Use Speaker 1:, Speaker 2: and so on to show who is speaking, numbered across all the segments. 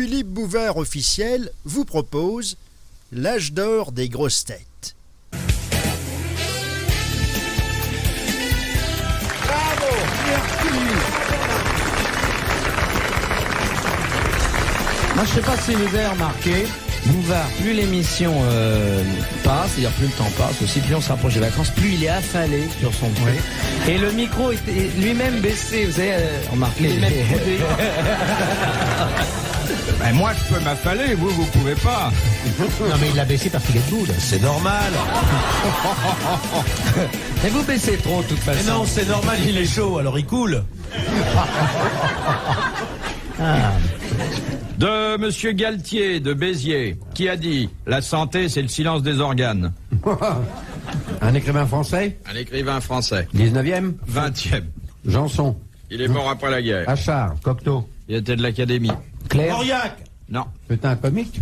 Speaker 1: Philippe Bouvard officiel vous propose l'âge d'or des grosses têtes.
Speaker 2: Bravo, merci.
Speaker 3: Moi, je sais pas si vous avez remarqué, Bouvard, plus l'émission passe, c'est-à-dire plus le temps passe, aussi plus on se rapproche des vacances, plus il est affalé sur son truc. Et le micro est lui-même baissé, vous avez remarqué, lui-même coudé.
Speaker 4: Ben moi, je peux m'affaler, vous pouvez pas.
Speaker 2: Non, mais il l'a baissé parce qu'il est debout, là. C'est normal.
Speaker 3: Mais vous baissez trop, de toute façon.
Speaker 2: Mais non, c'est normal, il est chaud, alors il coule.
Speaker 4: De Monsieur Galtier, de Béziers, qui a dit « La santé, c'est le silence des organes ».
Speaker 5: Un écrivain français,
Speaker 4: Un écrivain français.
Speaker 5: 19e,
Speaker 4: 20e.
Speaker 5: Janson,
Speaker 4: Il est mort après la guerre.
Speaker 5: Achard, Cocteau.
Speaker 4: Il était de l'Académie.
Speaker 3: Claire.
Speaker 2: Mauriac.
Speaker 4: Non.
Speaker 5: C'est un comique.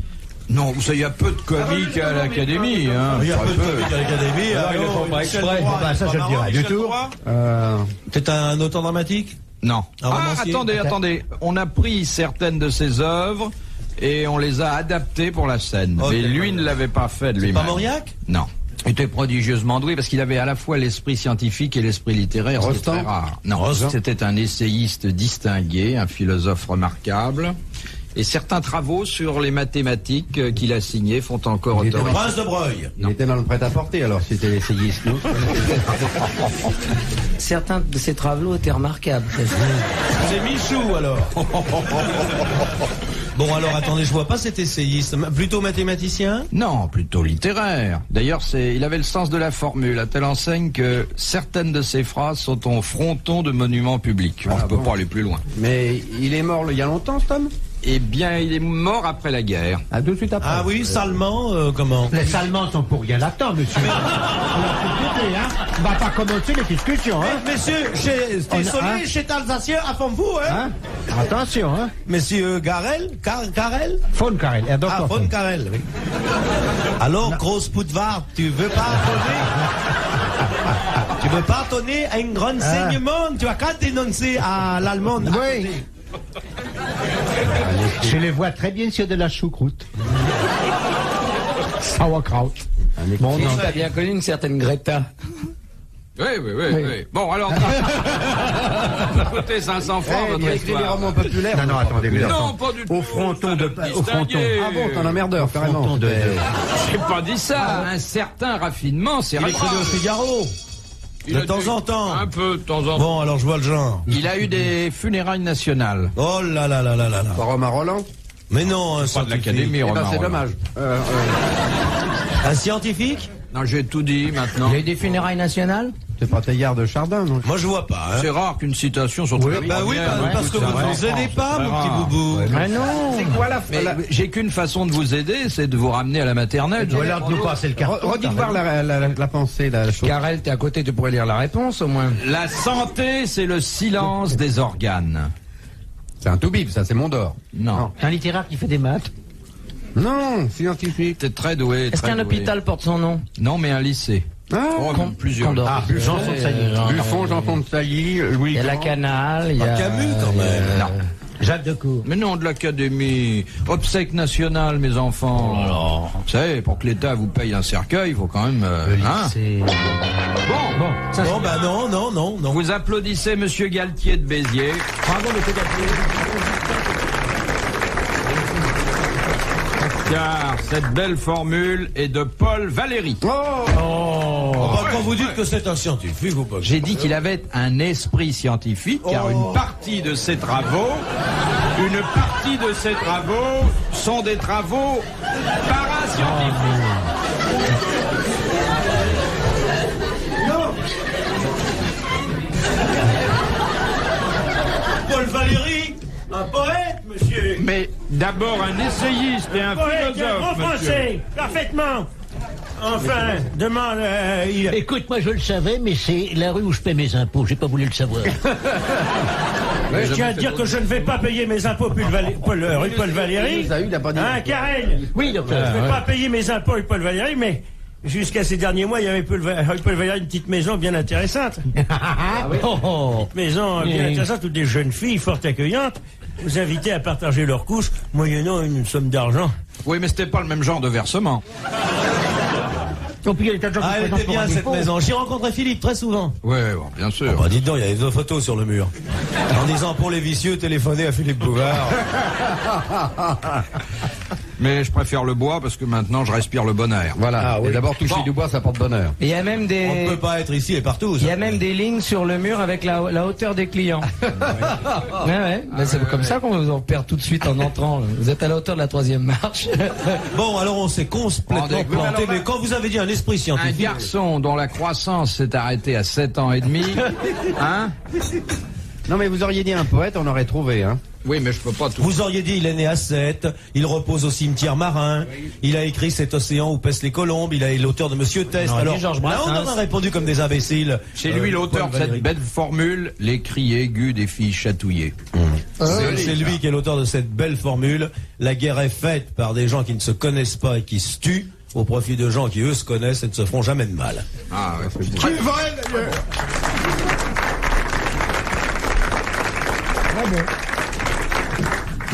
Speaker 4: Non, vous savez, il y a peu de comiques à l'Académie. Hein.
Speaker 2: Il y a
Speaker 4: Très
Speaker 2: peu de comiques à l'Académie.
Speaker 4: Alors, ils le font pas exprès.
Speaker 2: Bah, ça, je le dirais du tout.
Speaker 5: Euh,
Speaker 2: C'est un auteur dramatique?
Speaker 4: Non.
Speaker 2: Un
Speaker 4: Ah,
Speaker 2: romancier.
Speaker 4: attendez. On a pris certaines de ses œuvres et on les a adaptées pour la scène.
Speaker 2: Ok.
Speaker 4: Mais lui ne l'avait pas fait de
Speaker 2: C'est
Speaker 4: lui-même.
Speaker 2: pas Mauriac?
Speaker 4: Non. Il était prodigieusement doué parce qu'il avait à la fois l'esprit scientifique et l'esprit littéraire, ce qui est
Speaker 5: Rostand?
Speaker 4: très rare. Non,
Speaker 2: Rostand?
Speaker 4: c'était un essayiste distingué, un philosophe remarquable. Et certains travaux sur les mathématiques qu'il a signés font encore
Speaker 5: Il était
Speaker 4: autorité.
Speaker 2: Prince de Breuil.
Speaker 5: il était dans le prêt-à-porter, alors c'était l'essayiste, non?
Speaker 3: Certains de ses travaux étaient remarquables.
Speaker 2: C'est Michou, alors. Bon, alors, attendez, je vois pas cet essayiste. Plutôt mathématicien?
Speaker 4: Non, plutôt littéraire. D'ailleurs, il avait le sens de la formule, à telle enseigne que certaines de ses phrases sont en fronton de monuments publics. On ne peut pas aller plus loin.
Speaker 5: Mais il est mort il y a longtemps, cet homme?
Speaker 4: Eh bien, il est mort après la guerre.
Speaker 5: Ah, tout de suite après.
Speaker 2: Ah oui, salement, comment?
Speaker 6: Les Allemands sont pour rien là-dedans, monsieur. On va pas commencer les discussions, hein.
Speaker 2: Messieurs, désolé, chez Alsacien, à fond vous, hein?
Speaker 6: Attention, hein.
Speaker 2: Monsieur Garel? Carel?
Speaker 6: Von Karel,
Speaker 2: Ah,
Speaker 6: docteur
Speaker 2: Von Carel, oui. Alors, grosse Poutvard, tu veux pas donner tu veux pas donner un grand enseignement? Tu as qu'à dénoncer à l'allemand.
Speaker 6: Oui. Je les vois très bien sur de la choucroute. Sauerkraut.
Speaker 3: Bon, on a bien connu une certaine Greta.
Speaker 4: Oui. Bon, alors... Écoutez, 500 francs,
Speaker 5: Eh,
Speaker 4: votre
Speaker 5: il a écrit des
Speaker 4: histoire.
Speaker 5: romans populaires.
Speaker 6: Non, attendez, mais
Speaker 4: Non, pas du tout.
Speaker 6: Au fronton de...
Speaker 4: Ça
Speaker 6: Au fronton.
Speaker 4: distingué.
Speaker 5: Ah bon, t'en emmerdeur, carrément.
Speaker 6: Fronton de...
Speaker 4: J'ai pas dit ça. Un certain raffinement, c'est
Speaker 2: Il écrivait au Figaro. De temps en temps.
Speaker 4: Un peu, de temps en temps.
Speaker 2: Bon, alors je vois le genre.
Speaker 4: Il a eu des funérailles nationales.
Speaker 2: Oh là là là là là là.
Speaker 5: Par Romain Roland.
Speaker 2: Mais non, un
Speaker 4: Pas de
Speaker 2: scientifique.
Speaker 4: l'Académie,
Speaker 5: Eh ben,
Speaker 4: Romain
Speaker 5: c'est
Speaker 4: Roland.
Speaker 5: dommage.
Speaker 2: Un scientifique?
Speaker 4: Non, j'ai tout dit maintenant.
Speaker 3: Il y a eu des funérailles nationales?
Speaker 5: C'est pas Teilhard de Chardin, non?
Speaker 2: Moi, je vois pas, hein.
Speaker 4: C'est rare qu'une citation soit très
Speaker 2: Bah oui, parce que vous ne nous aidez pas, mon petit boubou.
Speaker 3: Mais non.
Speaker 5: C'est quoi la...
Speaker 4: Mais j'ai qu'une façon de vous aider, c'est de vous ramener à la maternelle.
Speaker 6: Ou alors de nous passer le carton.
Speaker 5: Redites voir la pensée, la chose.
Speaker 3: Karel, t'es à côté, tu pourrais lire la réponse au moins.
Speaker 4: La santé, c'est le silence des organes.
Speaker 5: C'est un toubib, ça, c'est Mondor.
Speaker 4: Non.
Speaker 6: Un littéraire qui fait des maths.
Speaker 5: Non, scientifique.
Speaker 4: T'es très doué.
Speaker 3: Est-ce
Speaker 4: très
Speaker 3: qu'un
Speaker 4: doué.
Speaker 3: hôpital porte son nom?
Speaker 4: Non, mais un lycée.
Speaker 5: Ah,
Speaker 4: Oh, même plusieurs.
Speaker 3: Condor.
Speaker 6: Ah, Janson de Sailly.
Speaker 5: Buffon, Janson de Sailly, Louis
Speaker 3: Il y a la
Speaker 5: Grand.
Speaker 3: Canale, il y a...
Speaker 2: Camus, quand même.
Speaker 4: Non.
Speaker 6: Jacques Decour.
Speaker 4: Mais non, de l'Académie. Obsèques nationales, mes enfants. Vous savez, pour que l'État vous paye un cercueil, il faut quand même... hein.
Speaker 6: C'est...
Speaker 4: Bon,
Speaker 6: Bon, ça
Speaker 2: Bon, bah non.
Speaker 4: vous applaudissez Monsieur Galtier de Béziers.
Speaker 6: Bravo, monsieur Galtier.
Speaker 4: Car cette belle formule est de Paul Valéry.
Speaker 2: Quand vous dites que c'est un scientifique ou pas?
Speaker 4: J'ai dit qu'il avait un esprit scientifique, car une partie de ses travaux sont des travaux parascientifiques.
Speaker 2: Paul Valéry, un poète, monsieur.
Speaker 4: Mais d'abord un essayiste et un philosophe, monsieur.
Speaker 7: Parfaitement. Enfin, demande, il...
Speaker 6: Écoute, moi je le savais, mais c'est la rue où je paie mes impôts. J'ai pas voulu le savoir.
Speaker 7: je tiens à dire que je ne vais pas payer mes impôts rue Paul Valéry.
Speaker 5: Il a pas dit.
Speaker 7: Hein, Karel?
Speaker 6: Oui, docteur.
Speaker 7: Je ne vais pas payer mes impôts rue Paul Valéry, mais jusqu'à ces derniers mois, il y avait Paul Valéry une petite maison bien intéressante.
Speaker 6: Oh,
Speaker 7: Maison bien intéressante, où des jeunes filles fort accueillantes. vous inviter à partager leur couche, moyennant une somme d'argent.
Speaker 4: Oui, mais c'était pas le même genre de versement.
Speaker 6: Oh, puis il y a des tas de gens qui
Speaker 2: Ah,
Speaker 6: se
Speaker 2: elle
Speaker 6: présentent
Speaker 2: était
Speaker 6: pour
Speaker 2: bien
Speaker 6: un
Speaker 2: cette
Speaker 6: dépôt.
Speaker 2: maison. J'y rencontrais Philippe très souvent.
Speaker 4: Oui, bon, bien sûr.
Speaker 2: Bah, dites donc, il y avait 2 photos sur le mur. En disant pour les vicieux, téléphonez à Philippe Bouvard.
Speaker 4: Mais je préfère le bois parce que maintenant je respire le bon air.
Speaker 5: Voilà. Et d'abord, toucher du bois, ça porte bonheur.
Speaker 3: Et il y a même
Speaker 2: On ne
Speaker 3: des...
Speaker 2: peut pas être ici et partout.
Speaker 3: Il y a même des lignes sur le mur avec la hauteur des clients. Ouais. Mais c'est comme ça qu'on vous en perd tout de suite en entrant. Vous êtes à la hauteur de la 3e marche.
Speaker 2: Bon, alors on s'est complètement
Speaker 4: Rendez-vous.
Speaker 2: planté,
Speaker 4: Alors,
Speaker 2: mais quand vous avez dit un esprit
Speaker 4: Un
Speaker 2: scientifique...
Speaker 4: garçon dont la croissance s'est arrêtée à 7 ans et demi, hein?
Speaker 5: Non, mais vous auriez dit un poète, on aurait trouvé, hein.
Speaker 4: Oui, mais je peux pas tout.
Speaker 2: Vous auriez dit, il est né à 7, il repose au cimetière marin, il a écrit Cet océan où pèsent les colombes, il est l'auteur de Monsieur Test.
Speaker 3: Non,
Speaker 2: Alors,
Speaker 3: dit Georges
Speaker 2: là, on
Speaker 3: Brassens.
Speaker 2: aurait répondu comme des imbéciles.
Speaker 4: C'est lui l'auteur
Speaker 2: Paul
Speaker 4: de cette
Speaker 2: Valéry.
Speaker 4: belle formule, les cris aigus des filles chatouillées.
Speaker 2: C'est lui qui est l'auteur de cette belle formule. La guerre est faite par des gens qui ne se connaissent pas et qui se tuent au profit de gens qui, eux, se connaissent et ne se feront jamais de mal.
Speaker 4: Ah, ouais, c'est bon.
Speaker 1: C'est vrai d'ailleurs.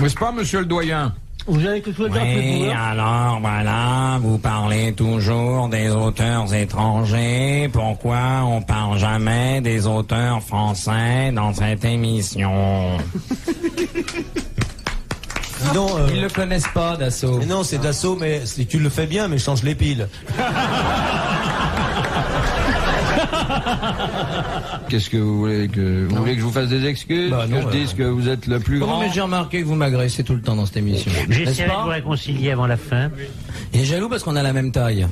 Speaker 4: N'est-ce pas, monsieur le doyen?
Speaker 6: Vous avez quelque chose à dire,
Speaker 3: Oui,
Speaker 6: Philippe Bouvard?
Speaker 3: alors voilà, vous parlez toujours des auteurs étrangers. Pourquoi on parle jamais des auteurs français dans cette émission?
Speaker 2: Non,
Speaker 3: Ils le connaissent pas, Dassault.
Speaker 2: mais non, c'est Dassault, mais tu le fais bien, mais change les piles.
Speaker 4: Qu'est-ce que vous voulez que je vous fasse des excuses?
Speaker 2: Bah, non,
Speaker 4: que je dise que vous êtes le plus
Speaker 3: Non,
Speaker 4: grand?
Speaker 3: mais j'ai remarqué que vous m'agressez tout le temps dans cette émission. N'est-ce
Speaker 6: J'essaierai de vous
Speaker 3: pas?
Speaker 6: réconcilier avant la fin.
Speaker 3: Il est jaloux parce qu'on a la même taille.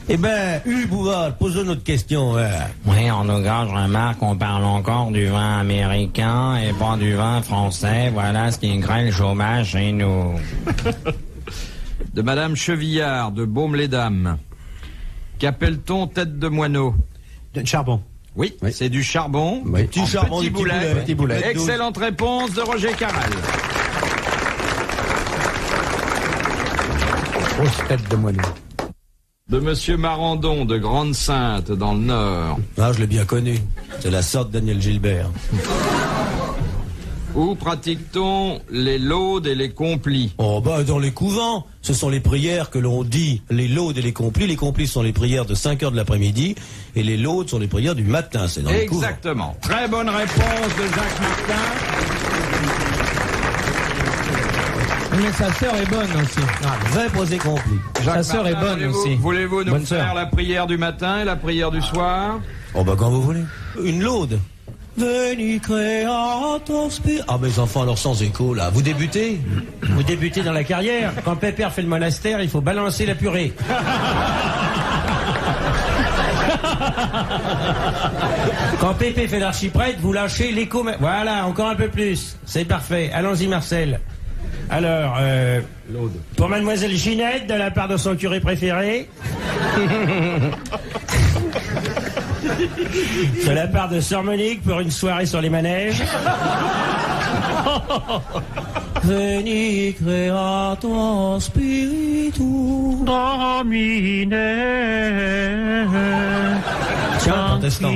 Speaker 2: Eh ben, Bouvard, pose notre question. Ouais.
Speaker 3: Oui, en tout cas, je remarque qu'on parle encore du vin américain et pas du vin français. Voilà ce qui crée le chômage chez nous.
Speaker 4: De Madame Chevillard, de Baume-les-Dames. Qu'appelle-t-on tête de moineau?
Speaker 6: De charbon.
Speaker 4: Oui, c'est du charbon.
Speaker 5: Oui.
Speaker 2: Petit
Speaker 4: En
Speaker 2: charbon,
Speaker 4: petit
Speaker 2: du petit
Speaker 4: boulet.
Speaker 2: boulet.
Speaker 5: Petit boulet.
Speaker 4: Excellente réponse de Roger Carrel.
Speaker 5: Grosse tête de moineau.
Speaker 4: De Monsieur Marandon, de Grande-Sainte, dans le Nord.
Speaker 2: Ah, je l'ai bien connu. C'est la sorte Daniel Gilbert.
Speaker 4: Où pratique-t-on les laudes et les complis?
Speaker 2: Oh, bah, dans les couvents. Ce sont les prières que l'on dit, les laudes et les complis. Les complis sont les prières de 5 heures de l'après-midi et les laudes sont les prières du matin. C'est dans les couvents.
Speaker 4: Exactement. Très bonne réponse de Jacques Martin.
Speaker 3: Mais sa sœur est bonne aussi.
Speaker 2: Vrai posé complis.
Speaker 3: Sa sœur est
Speaker 4: Martin,
Speaker 3: bonne
Speaker 4: voulez-vous-
Speaker 3: aussi.
Speaker 4: Voulez-vous nous
Speaker 3: Bonne
Speaker 4: faire
Speaker 3: sœur.
Speaker 4: la prière du matin et la prière du soir?
Speaker 2: Oh, bah, quand vous voulez. Une laude. Veni creator spiritus. Ah, mes enfants, alors sans écho, là. Vous débutez?
Speaker 7: Vous débutez dans la carrière. Quand Pépère fait le monastère, il faut balancer la purée. Quand Pépé fait l'archiprêtre, vous lâchez l'écho. Voilà, encore un peu plus. C'est parfait. Allons-y, Marcel. Alors, pour Mademoiselle Ginette, de la part de son curé préféré. De la part de Sœur Monique pour une soirée sur les manèges.
Speaker 2: Veni creator spiritus.
Speaker 6: Domine.
Speaker 2: Tiens, protestant.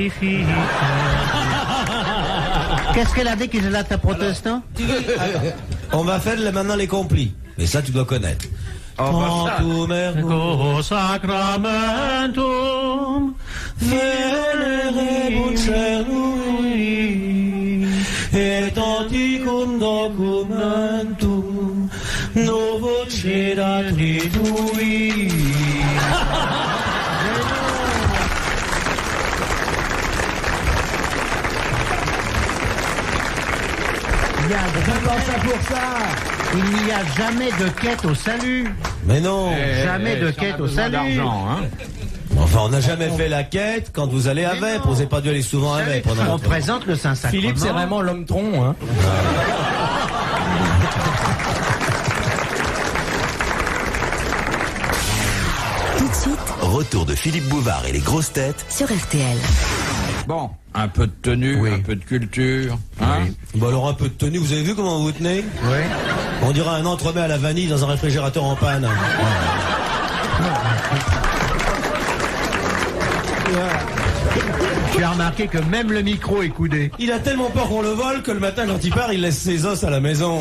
Speaker 6: Qu'est-ce qu'elle a dit qu'ils étaient protestants?
Speaker 2: On va faire maintenant les complis. Mais ça, tu dois connaître. Tantum ergo
Speaker 6: Sacramentum
Speaker 2: venerebus cernui et anticum documentum novo cedat tridui.
Speaker 6: Il n'y a jamais de quête au salut.
Speaker 2: Mais non.
Speaker 6: Jamais de quête au salut.
Speaker 4: D'argent, hein.
Speaker 2: Enfin, on n'a jamais fait la quête quand vous allez à Vêpres. Vous n'avez pas dû aller souvent à Vêpres.
Speaker 6: On présente le Saint-Sacrement.
Speaker 3: Philippe, c'est vraiment l'homme tronc, hein.
Speaker 8: Tout de suite
Speaker 9: Retour de Philippe Bouvard et les grosses têtes
Speaker 8: sur RTL.
Speaker 4: Bon, un peu de tenue, un peu de culture. Hein?
Speaker 2: Bon, alors un peu de tenue. Vous avez vu comment vous vous tenez?
Speaker 6: Oui.
Speaker 2: On dirait un entremets à la vanille dans un réfrigérateur en panne.
Speaker 6: Tu as remarqué que même le micro est coudé.
Speaker 2: Il a tellement peur qu'on le vole que le matin, quand il part, il laisse ses os à la maison.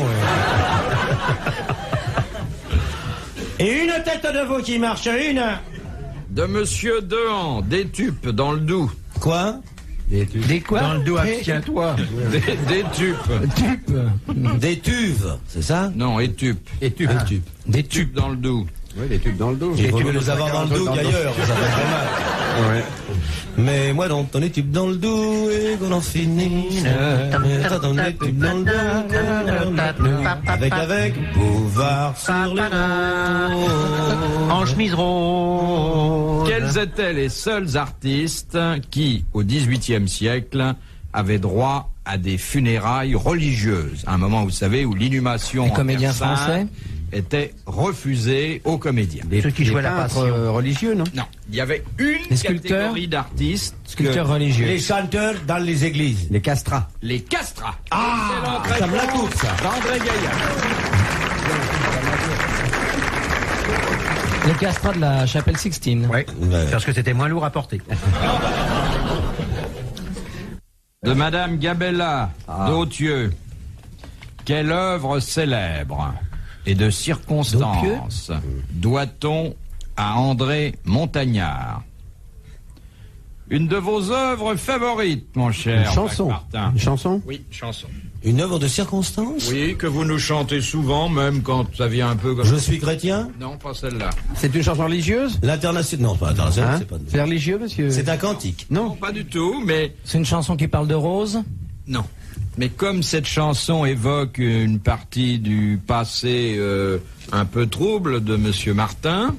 Speaker 7: Et une tête de veau qui marche, une.
Speaker 4: De Monsieur Dehan, d'Étupes, dans le Doubs.
Speaker 2: Quoi?
Speaker 3: Des quoi?
Speaker 6: Dans le dos, abstiens-toi.
Speaker 4: D'Étupes.
Speaker 2: Des tuves, c'est ça?
Speaker 4: Non, Étupes.
Speaker 6: Et tu
Speaker 3: Des
Speaker 4: Étupes dans le Doubs.
Speaker 5: Oui, des tubes dans le dos.
Speaker 2: Il vaut mieux les avoir dans le dos qu'ailleurs, ça fait très mal.
Speaker 5: Ouais.
Speaker 2: Mais moi, dans ton tubes dans le dos et qu'on en finisse. Dans les tubes dans le dos. Avec, Bouvard sur les dos.
Speaker 6: En chemise rose.
Speaker 4: Quels étaient les seuls artistes qui, au XVIIIe siècle, avaient droit à des funérailles religieuses? À un moment, vous savez, où l'inhumation
Speaker 3: Les
Speaker 4: en
Speaker 3: comédiens
Speaker 4: terre sainte
Speaker 3: français
Speaker 4: était refusée aux comédiens.
Speaker 6: Ceux qui jouaient la
Speaker 5: peintres,
Speaker 6: passion.
Speaker 5: religieux, non?
Speaker 4: Non, il y avait une
Speaker 3: Les sculpteurs
Speaker 4: catégorie d'artistes,
Speaker 3: Sculpteurs religieux.
Speaker 2: Les chanteurs dans les églises.
Speaker 5: Les castrats.
Speaker 4: les castrats.
Speaker 2: Ah, ça me la coupe, ça.
Speaker 4: D'André Gaillard.
Speaker 3: Les castrats de la chapelle Sixtine.
Speaker 6: Ouais. Parce que c'était moins lourd à porter.
Speaker 4: De Madame Gabella d'Authieu. Quelle œuvre célèbre et de circonstance doit-on à André Montagnard? Une de vos œuvres favorites, mon cher
Speaker 5: Une chanson.
Speaker 4: Martin.
Speaker 5: Une chanson?
Speaker 4: Oui, chanson.
Speaker 2: Une œuvre de circonstance?
Speaker 4: Oui, que vous nous chantez souvent, même quand ça vient un peu comme...
Speaker 2: Je suis chrétien?
Speaker 4: Non, pas celle-là.
Speaker 5: C'est une chanson religieuse?
Speaker 2: L'international. Non, pas international,
Speaker 5: Hein?
Speaker 2: c'est pas.
Speaker 5: C'est religieux, monsieur?
Speaker 2: C'est un cantique.
Speaker 4: Non, pas du tout, mais...
Speaker 3: C'est une chanson qui parle de rose?
Speaker 4: Non. Mais comme cette chanson évoque une partie du passé un peu trouble de Monsieur Martin...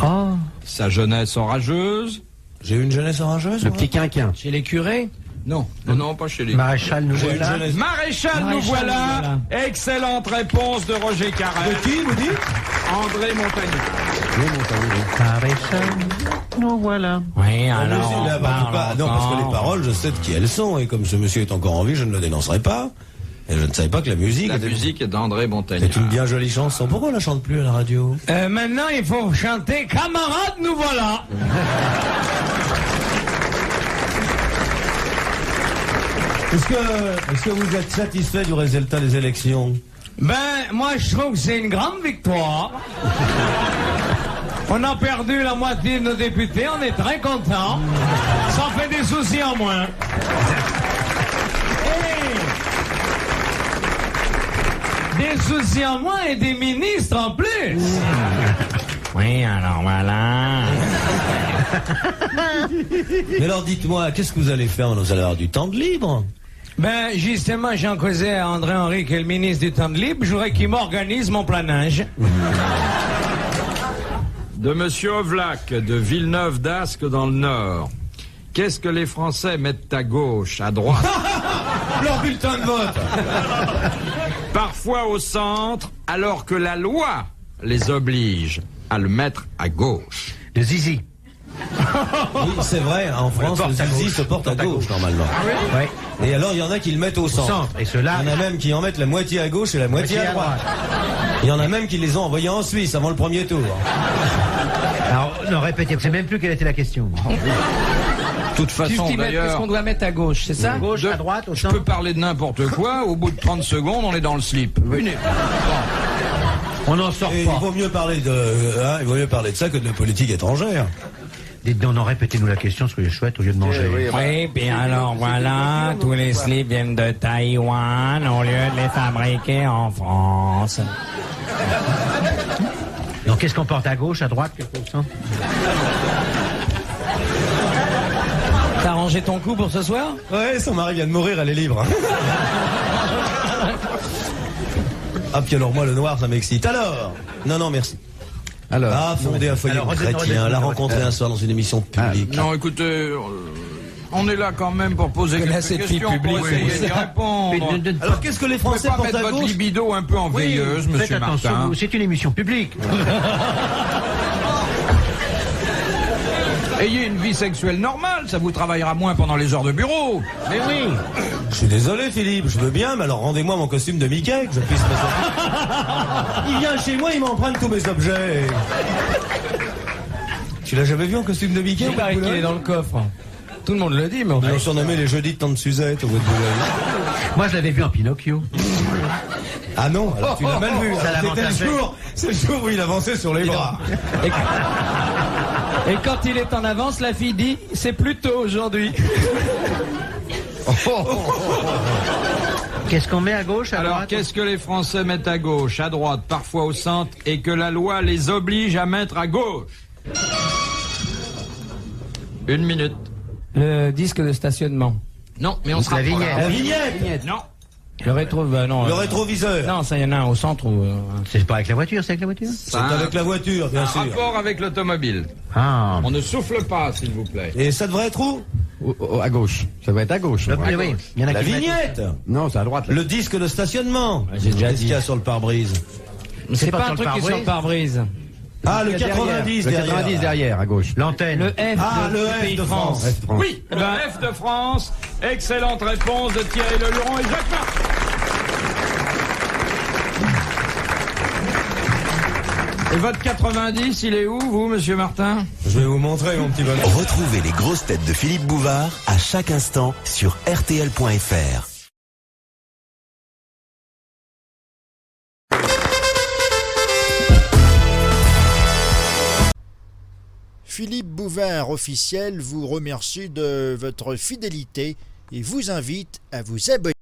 Speaker 3: Oh.
Speaker 4: Sa jeunesse orageuse...
Speaker 2: J'ai eu une jeunesse orageuse?
Speaker 5: Le
Speaker 2: moi
Speaker 5: petit quinquin.
Speaker 3: Chez les curés?
Speaker 4: Non, non, pas chez les...
Speaker 6: Maréchal, nous
Speaker 2: J'ai eu une
Speaker 6: voilà.
Speaker 2: jeunesse.
Speaker 4: Maréchal, nous
Speaker 3: Maréchal,
Speaker 4: voilà.
Speaker 3: nous voilà.
Speaker 4: Excellente réponse de Roger Carrel.
Speaker 2: De qui, vous dites?
Speaker 4: André Montagnard.
Speaker 6: Maréchal, nous voilà.
Speaker 3: Oui,
Speaker 2: Ah,
Speaker 3: alors.
Speaker 2: monsieur,
Speaker 3: on
Speaker 2: là,
Speaker 3: parle
Speaker 2: pas- non, parce que les
Speaker 3: encore.
Speaker 2: paroles, je sais de qui elles sont, et comme ce monsieur est encore en vie, je ne le dénoncerai pas. Et je ne savais pas que la musique
Speaker 4: La
Speaker 2: était
Speaker 4: musique est d'André Montagnard.
Speaker 2: c'est une bien jolie chanson. Pourquoi on la chante plus à la radio?
Speaker 3: Maintenant, il faut chanter Camarades, nous voilà.
Speaker 2: Est-ce que vous êtes satisfait du résultat des élections?
Speaker 3: Ben, moi, je trouve que c'est une grande victoire. On a perdu la moitié de nos députés, on est très contents. Ça fait des soucis en moins. Et des soucis en moins et des ministres en plus. Oui, alors voilà.
Speaker 2: Mais alors dites-moi, qu'est-ce que vous allez faire? Vous allez avoir du temps de libre?
Speaker 3: Ben, justement, j'en causais à André-Henri, qui est le ministre du temps de libre. Je voudrais qu'il m'organise mon planage.
Speaker 4: De Monsieur Ovlac, de Villeneuve d'Ascq dans le Nord. Qu'est-ce que les Français mettent à gauche, à droite?
Speaker 2: Leur bulletin de vote.
Speaker 4: Parfois au centre, alors que la loi les oblige à le mettre à gauche.
Speaker 6: Le zizi.
Speaker 2: Oui, c'est vrai, en France,
Speaker 6: porte
Speaker 2: le
Speaker 6: à
Speaker 2: zizi
Speaker 6: gauche.
Speaker 2: se porte à
Speaker 6: Porte à
Speaker 2: gauche, normalement.
Speaker 6: Ouais.
Speaker 2: Et alors, il y en a qui le mettent au centre.
Speaker 6: Et ceux-là.
Speaker 2: Il y en a même qui en mettent la moitié à gauche et la moitié à droite. Il y en a même qui les ont envoyés en Suisse avant le premier tour.
Speaker 6: Alors, non, répétez, je ne sais même plus quelle était la question.
Speaker 4: De toute façon,
Speaker 3: Qu'est-ce
Speaker 4: d'ailleurs,
Speaker 3: qu'on doit mettre à gauche, c'est ça?
Speaker 6: Gauche, à droite, au
Speaker 4: je
Speaker 6: centre.
Speaker 4: peux parler de n'importe quoi, au bout de 30 secondes, on est dans le slip.
Speaker 6: On n'en sort
Speaker 2: Et
Speaker 6: pas.
Speaker 2: il vaut mieux parler de ça que de la politique étrangère.
Speaker 6: Dites donc, non, répétez-nous la question, ce que je chouette, au lieu de manger.
Speaker 3: Oui, bien alors voilà, tous les slips viennent de Taïwan au lieu de les fabriquer en France.
Speaker 6: Donc, qu'est-ce qu'on porte à gauche, à droite, quelque chose comme ça?
Speaker 3: T'as rangé ton coup pour ce soir?
Speaker 2: Ouais, son mari vient de mourir, elle est libre. Ah, puis alors moi, le noir, ça m'excite. Alors? Non, merci.
Speaker 5: Alors,
Speaker 2: Ah, fonder un foyer
Speaker 6: Alors,
Speaker 2: chrétien, la rencontrer un soir dans une émission publique.
Speaker 4: Non, écoutez, on est là quand même pour poser
Speaker 3: Connais
Speaker 4: quelques
Speaker 3: cette fille
Speaker 4: questions, pour
Speaker 3: publique,
Speaker 4: essayer d'y répondre.
Speaker 2: Alors, qu'est-ce que les
Speaker 4: Vous pouvez
Speaker 2: Français
Speaker 4: pas
Speaker 2: portent
Speaker 4: mettre
Speaker 2: à
Speaker 4: votre
Speaker 2: gauche?
Speaker 4: libido un peu en veilleuse,
Speaker 6: Faites
Speaker 4: monsieur
Speaker 6: attention,
Speaker 4: Martin.
Speaker 6: c'est une émission publique.
Speaker 4: Ayez une vie sexuelle normale, ça vous travaillera moins pendant les heures de bureau.
Speaker 6: Mais oui.
Speaker 2: Je suis désolé, Philippe, je veux bien, mais alors rendez-moi mon costume de Mickey, que je puisse me... Il vient chez moi, il m'emprunte tous mes objets. Tu l'as jamais vu en costume de Mickey
Speaker 3: Il paraît qu'il est dans le coffre. Tout le monde le dit, mais on
Speaker 2: Ils l'ont surnommé les jeudis de Tante Suzette au bout de Boulogne.
Speaker 6: Moi, je l'avais vu en Pinocchio.
Speaker 2: Ah non, alors tu l'as mal vu.
Speaker 6: Ça l'a
Speaker 2: C'était c'est le jour où il avançait sur les bras.
Speaker 3: Et quand il est en avance, la fille dit « C'est plus tôt aujourd'hui
Speaker 6: Qu'est-ce qu'on met à gauche, à
Speaker 4: Alors,
Speaker 6: droite?
Speaker 4: qu'est-ce que les Français mettent à gauche, à droite, parfois au centre, et que la loi les oblige à mettre à gauche? 1 minute. ».
Speaker 3: Le disque de stationnement.
Speaker 4: Non, mais on se
Speaker 6: La
Speaker 4: rapproche.
Speaker 6: vignette.
Speaker 2: La vignette.
Speaker 4: Non.
Speaker 3: Le rétro... bah non,
Speaker 2: Le rétroviseur.
Speaker 3: non, ça y en a un au centre où...
Speaker 6: C'est pas avec la voiture, c'est avec la voiture?
Speaker 2: C'est avec la voiture, bien
Speaker 4: Un
Speaker 2: sûr.
Speaker 4: rapport avec l'automobile.
Speaker 6: Ah.
Speaker 4: On ne souffle pas, s'il vous plaît.
Speaker 2: Et ça devrait être où?
Speaker 5: À gauche. Ça va être à gauche.
Speaker 6: Oui, oui. Il y en a
Speaker 2: La
Speaker 6: qui mettent-
Speaker 2: vignette.
Speaker 5: Non, c'est à droite. Là.
Speaker 2: Le disque de stationnement.
Speaker 3: j'ai déjà
Speaker 2: Qu'est-ce
Speaker 3: dit.
Speaker 2: qu'il y a sur le pare-brise?
Speaker 3: C'est
Speaker 6: pas
Speaker 3: pas
Speaker 6: sur
Speaker 3: un
Speaker 6: le
Speaker 3: truc qui est sur le pare-brise.
Speaker 2: Ah, le
Speaker 5: Il y a
Speaker 2: 90
Speaker 5: Le
Speaker 2: derrière.
Speaker 5: 90 derrière, à gauche.
Speaker 6: L'antenne.
Speaker 3: Le F
Speaker 2: Ah,
Speaker 3: de
Speaker 2: le F
Speaker 3: Pays
Speaker 2: de France.
Speaker 5: Est France.
Speaker 4: Oui, le F de France. Excellente réponse de Thierry Leluron et Jacques Martin. Et votre 90, il est où, vous, monsieur Martin?
Speaker 2: Je vais vous montrer, mon petit bonhomme.
Speaker 9: Retrouvez les grosses têtes de Philippe Bouvard à chaque instant sur RTL.fr.
Speaker 1: Philippe Bouvard officiel vous remercie de votre fidélité et vous invite à vous abonner.